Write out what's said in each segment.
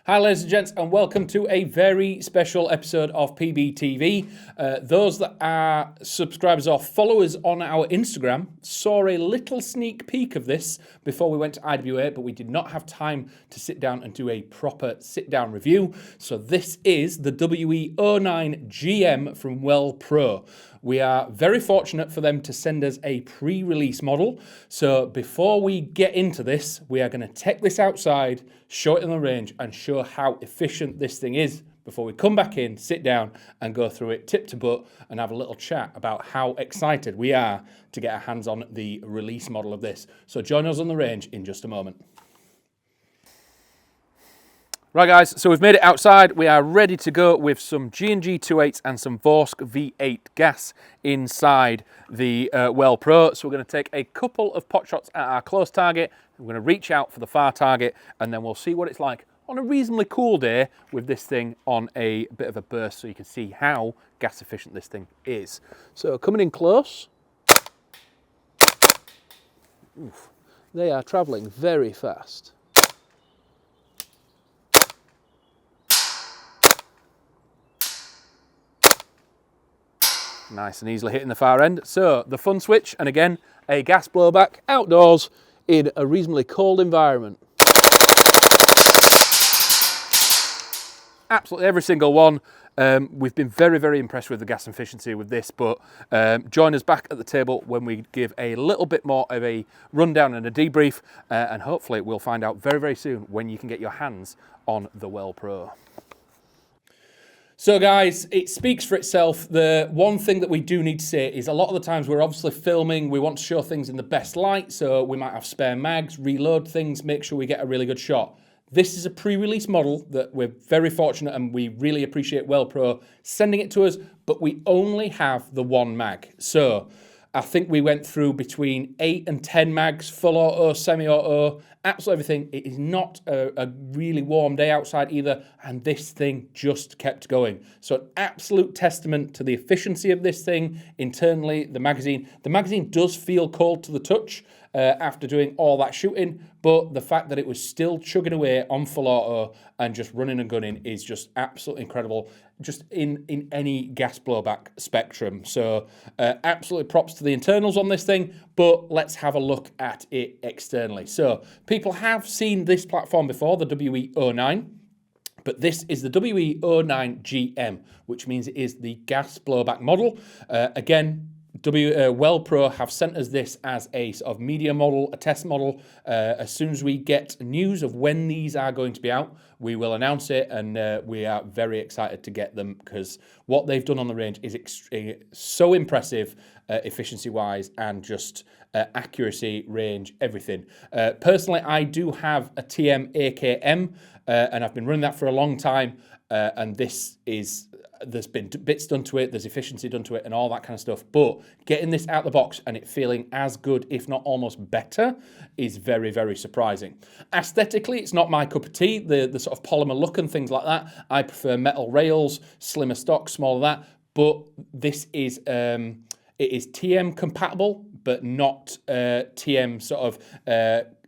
Hi ladies and gents, and welcome to a very special episode of PBTV. Those that are subscribers or followers on our Instagram saw a little sneak peek of this before we went to IWA, but we did not have time to sit down and do a proper sit-down review. So this is the WE09GM from WELLPRO. We are very fortunate for them to send us a pre-release model. So before we get into this, we are going to take this outside, show it in the range, and show how efficient this thing is before we come back in, sit down, and go through it tip to butt and have a little chat about how excited we are to get our hands on the release model of this. So join us on the range in just a moment. Right guys, so we've made it outside. We are ready to go with some G&G 2.8s and some Vorsk V8 gas inside the WELLPRO. So we're going to take a couple of pot shots at our close target. We're going to reach out for the far target, and then we'll see what it's like on a reasonably cool day with this thing on a bit of a burst, so you can see how gas efficient this thing is. So coming in close. Oof, they are traveling very fast. Nice and easily hitting the far end. So the fun switch, and again, a gas blowback outdoors in a reasonably cold environment. Absolutely every single one. We've been very, very impressed with the gas efficiency with this, but join us back at the table when we give a little bit more of a rundown and a debrief, and hopefully we'll find out very, very soon when you can get your hands on the WELLPRO. So guys, it speaks for itself. The one thing that we do need to say is a lot of the times we're obviously filming, we want to show things in the best light, so we might have spare mags, reload things, make sure we get a really good shot. This is a pre-release model that we're very fortunate, and we really appreciate WELLPRO sending it to us, but we only have the one mag. So I think we went through between 8 and 10 mags, full auto, semi-auto, absolutely everything. It is not a really warm day outside either, and this thing just kept going. So an absolute testament to the efficiency of this thing internally, the magazine. The magazine does feel cold to the touch after doing all that shooting, but the fact that it was still chugging away on full auto and just running and gunning is just absolutely incredible, just in any gas blowback spectrum. So absolutely props to the internals on this thing, but let's have a look at it externally. So people have seen this platform before, the WE09, but this is the WE09GM, which means it is the gas blowback model. Again, WELLPRO have sent us this as a sort of media model, a test model. As soon as we get news of when these are going to be out, we will announce it, and we are very excited to get them because what they've done on the range is so impressive, efficiency-wise, and just accuracy, range, everything. Personally, I do have a TM AKM, and I've been running that for a long time, and this is... There's been bits done to it, there's efficiency done to it, and all that kind of stuff. But getting this out the box and it feeling as good, if not almost better, is very, very surprising. Aesthetically, it's not my cup of tea, the sort of polymer look and things like that. I prefer metal rails, slimmer stock, smaller that. But this is, it is TM compatible, but not TM sort of...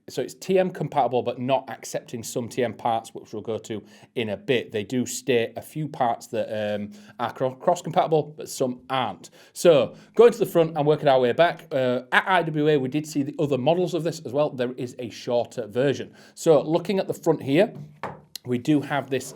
So it's TM compatible, but not accepting some TM parts, which we'll go to in a bit. They do state a few parts that are cross-compatible, but some aren't. So going to the front and working our way back, at IWA, we did see the other models of this as well. There is a shorter version. So looking at the front here, we do have this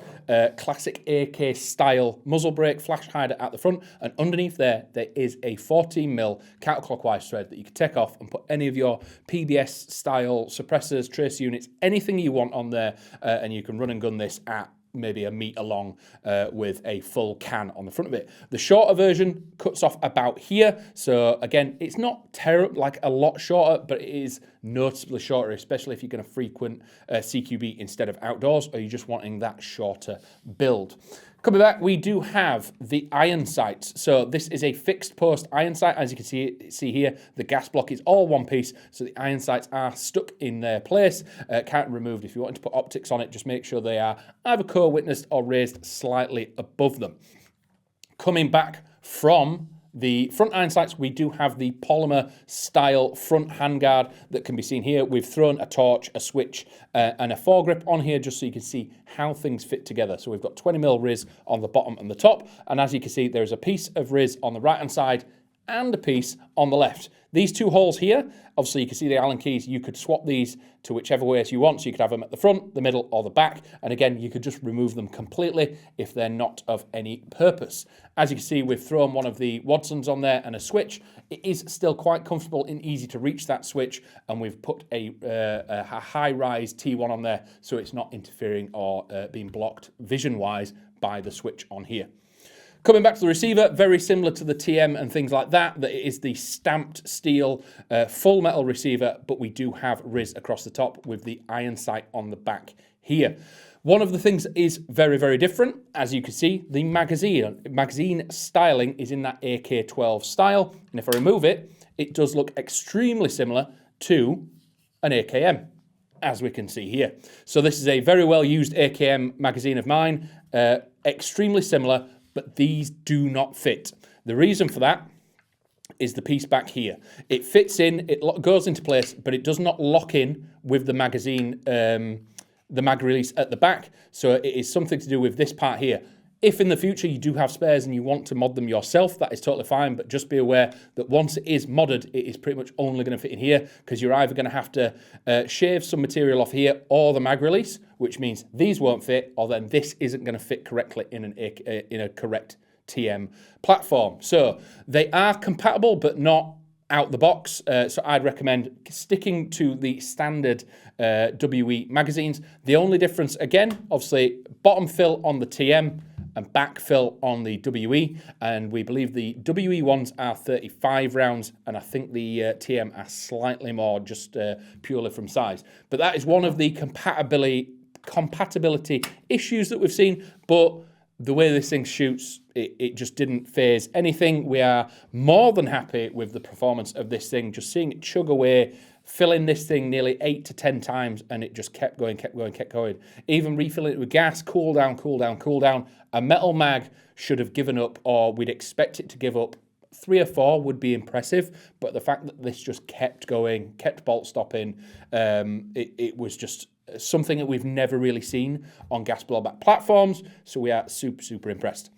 classic AK style muzzle brake flash hider at the front, and underneath there is a 14mm counterclockwise thread that you can take off and put any of your PBS style suppressors, trace units, anything you want on there, and you can run and gun this at maybe a metre long with a full can on the front of it. The shorter version cuts off about here. So again, it's not terrible, like a lot shorter, but it is noticeably shorter, especially if you're going to frequent CQB instead of outdoors, or you're just wanting that shorter build. Coming back, we do have the iron sights. So this is a fixed post iron sight. As you can see here, the gas block is all one piece, so the iron sights are stuck in their place, can't be removed. If you want to put optics on it, just make sure they are either co-witnessed or raised slightly above them. Coming back from The front iron sights, we do have the polymer style front handguard that can be seen here. We've thrown a torch, a switch, and a foregrip on here just so you can see how things fit together. So we've got 20mm RIS on the bottom and the top, and as you can see, there's a piece of RIS on the right hand side and a piece on the left. These two holes here, obviously you can see the Allen keys, you could swap these to whichever way you want, so you could have them at the front, the middle, or the back, and again, you could just remove them completely if they're not of any purpose. As you can see, we've thrown one of the Wadsons on there and a switch. It is still quite comfortable and easy to reach that switch, and we've put a high-rise T1 on there, so it's not interfering or being blocked vision-wise by the switch on here. Coming back to the receiver, very similar to the TM and things like that, that it is the stamped steel full metal receiver, but we do have RIS across the top with the iron sight on the back here. One of the things that is very, very different, as you can see, the magazine styling is in that AK-12 style, and if I remove it, it does look extremely similar to an AKM, as we can see here. So this is a very well used AKM magazine of mine, extremely similar, but these do not fit. The reason for that is the piece back here. It fits in, it goes into place, but it does not lock in with the magazine, the mag release at the back. So it is something to do with this part here. If in the future you do have spares and you want to mod them yourself, that is totally fine, but just be aware that once it is modded, it is pretty much only going to fit in here, because you're either going to have to shave some material off here or the mag release, which means these won't fit, or then this isn't going to fit correctly in a correct TM platform. So they are compatible, but not out the box. So I'd recommend sticking to the standard WE magazines. The only difference, again, obviously bottom fill on the TM, and backfill on the WE, and we believe the WE ones are 35 rounds, and I think the TM are slightly more, just purely from size. But that is one of the compatibility issues that we've seen, but the way this thing shoots, it just didn't phase anything. We are more than happy with the performance of this thing, just seeing it chug away, filling this thing nearly 8 to 10 times, and it just kept going, kept going, kept going. Even refilling it with gas, cool down, cool down, cool down. A metal mag should have given up, or we'd expect it to give up 3 or 4 would be impressive, but the fact that this just kept going, kept bolt stopping, it was just something that we've never really seen on gas blowback platforms, so we are super, super impressed.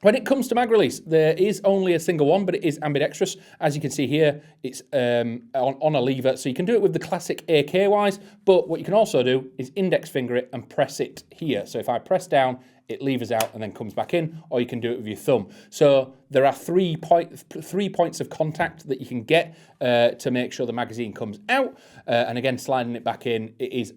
When it comes to mag release, there is only a single one, but it is ambidextrous. As you can see here, it's on a lever, so you can do it with the classic AK-wise, but what you can also do is index finger it and press it here. So if I press down, it levers out and then comes back in, or you can do it with your thumb. So there are 3 points of contact that you can get to make sure the magazine comes out, and again, sliding it back in, it is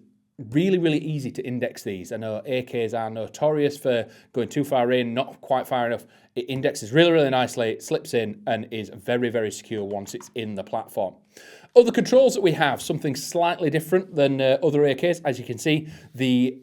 really, really easy to index these. I know AKs are notorious for going too far in, not quite far enough. It indexes really, really nicely, slips in, and is very, very secure once it's in the platform. Other controls that we have, something slightly different than other AKs. As you can see, the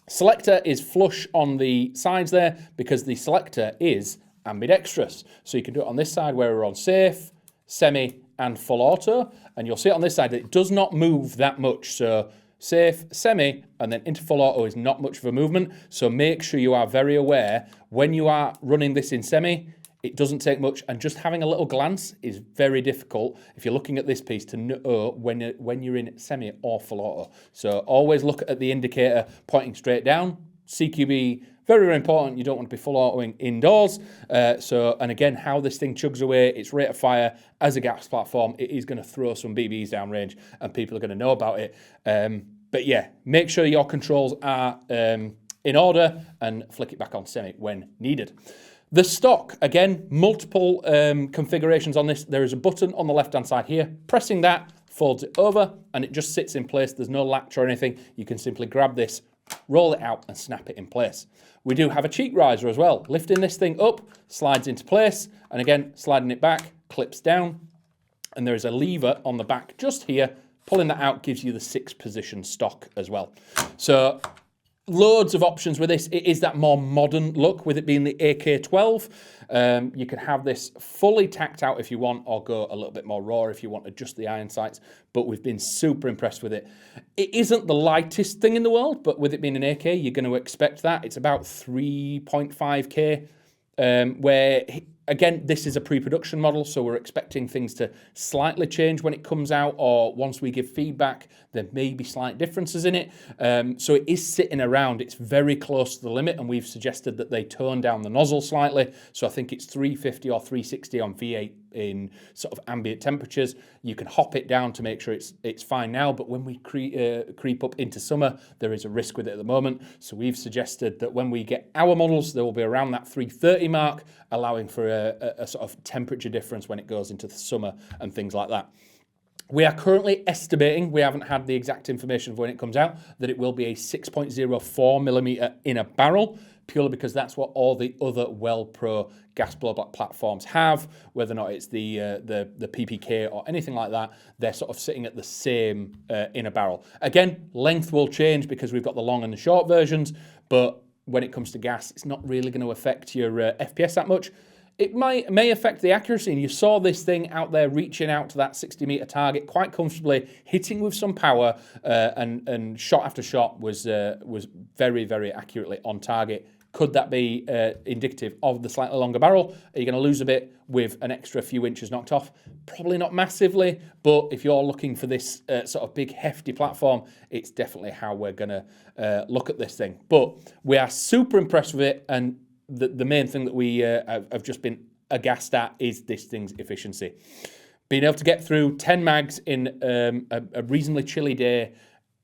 selector is flush on the sides there because the selector is ambidextrous. So you can do it on this side where we're on safe, semi, and full auto. And you'll see it on this side that it does not move that much. So safe, semi, and then into full auto is not much of a movement. So make sure you are very aware when you are running this in semi, it doesn't take much, and just having a little glance is very difficult if you're looking at this piece to know when you're in semi or full auto. So always look at the indicator pointing straight down. CQB, very, very important. You don't want to be full autoing indoors. And again, how this thing chugs away, its rate of fire as a gas platform, it is going to throw some BBs downrange, and people are going to know about it. But yeah, make sure your controls are in order and flick it back on semi when needed. The stock, again, multiple configurations on this. There is a button on the left-hand side here. Pressing that folds it over, and it just sits in place. There's no latch or anything. You can simply grab this, roll it out, and snap it in place. We do have a cheek riser as well. Lifting this thing up, slides into place, and again, sliding it back, clips down, and there is a lever on the back just here. Pulling that out gives you the 6-position stock as well. So loads of options with this. It is that more modern look with it being the AK-12. You can have this fully tacked out if you want, or go a little bit more raw if you want to adjust the iron sights, but we've been super impressed with it. It isn't the lightest thing in the world, but with it being an AK, you're going to expect that. It's about 3.5K, where Again, this is a pre-production model, so we're expecting things to slightly change when it comes out, or once we give feedback, there may be slight differences in it. So it is sitting around, it's very close to the limit, and we've suggested that they tone down the nozzle slightly. So I think it's 350 or 360 on V8 in sort of ambient temperatures. You can hop it down to make sure it's fine now, but when we creep up into summer, there is a risk with it at the moment. So we've suggested that when we get our models, there will be around that 330 mark, allowing for a sort of temperature difference when it goes into the summer and things like that. We are currently estimating, we haven't had the exact information of when it comes out, that it will be a 6.04 millimeter inner barrel, purely because that's what all the other WELLPRO gas blowback platforms have. Whether or not it's the PPK or anything like that, they're sort of sitting at the same inner barrel. Again, length will change because we've got the long and the short versions, but when it comes to gas, it's not really going to affect your FPS that much. It may affect the accuracy, and you saw this thing out there reaching out to that 60-meter target quite comfortably, hitting with some power, and shot after shot was very, very accurately on target. Could that be indicative of the slightly longer barrel? Are you going to lose a bit with an extra few inches knocked off? Probably not massively, but if you're looking for this sort of big, hefty platform, it's definitely how we're going to look at this thing. But we are super impressed with it, and the main thing that we have just been aghast at is this thing's efficiency. Being able to get through 10 mags in a reasonably chilly day.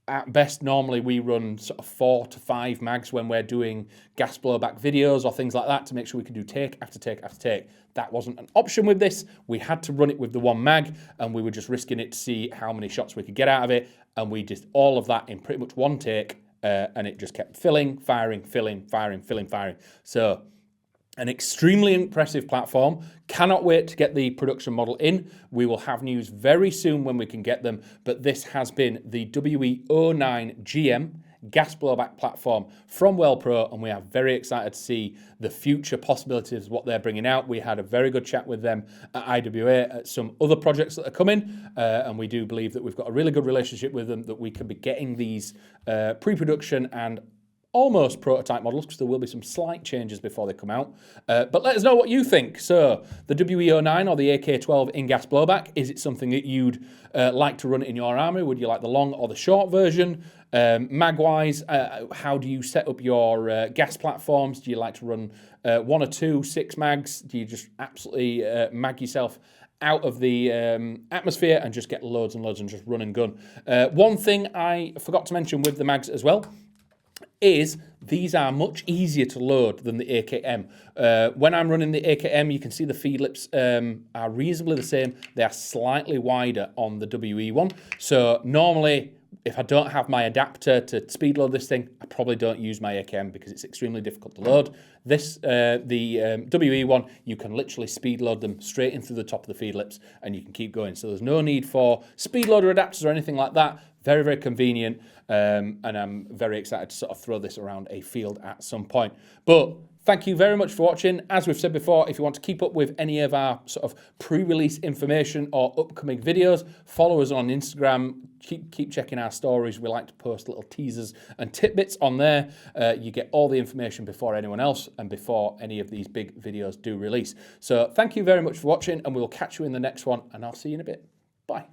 At best, normally we run sort of 4 to 5 mags when we're doing gas blowback videos or things like that to make sure we can do take after take after take. That wasn't an option with this. We had to run it with the 1 mag, and we were just risking it to see how many shots we could get out of it. And we did all of that in pretty much 1 take, and it just kept filling, firing, filling, firing, filling, firing. So an extremely impressive platform. Cannot wait to get the production model in. We will have news very soon when we can get them, but this has been the WE09GM gas blowback platform from WELLPRO, and we are very excited to see the future possibilities of what they're bringing out. We had a very good chat with them at IWA at some other projects that are coming, and we do believe that we've got a really good relationship with them, that we could be getting these pre-production and almost prototype models, because there will be some slight changes before they come out. But let us know what you think. So the WE09 or the AK-12 in-gas blowback, is it something that you'd like to run in your army? Would you like the long or the short version? Mag-wise, how do you set up your gas platforms? Do you like to run 1 or 2, 6 mags? Do you just absolutely mag yourself out of the atmosphere and just get loads and loads and just run and gun? One thing I forgot to mention with the mags as well is these are much easier to load than the AKM. When I'm running the AKM, you can see the feed lips are reasonably the same. They are slightly wider on the WE one. So normally, if I don't have my adapter to speed load this thing, I probably don't use my AKM because it's extremely difficult to load. This, the WE one, you can literally speed load them straight in through the top of the feed lips, and you can keep going. So there's no need for speed loader adapters or anything like that. Very, very convenient, and I'm very excited to sort of throw this around a field at some point. But thank you very much for watching. As we've said before, if you want to keep up with any of our sort of pre-release information or upcoming videos, follow us on Instagram. Keep checking our stories. We like to post little teasers and tidbits on there. You get all the information before anyone else and before any of these big videos do release. So thank you very much for watching, and we'll catch you in the next one, and I'll see you in a bit. Bye.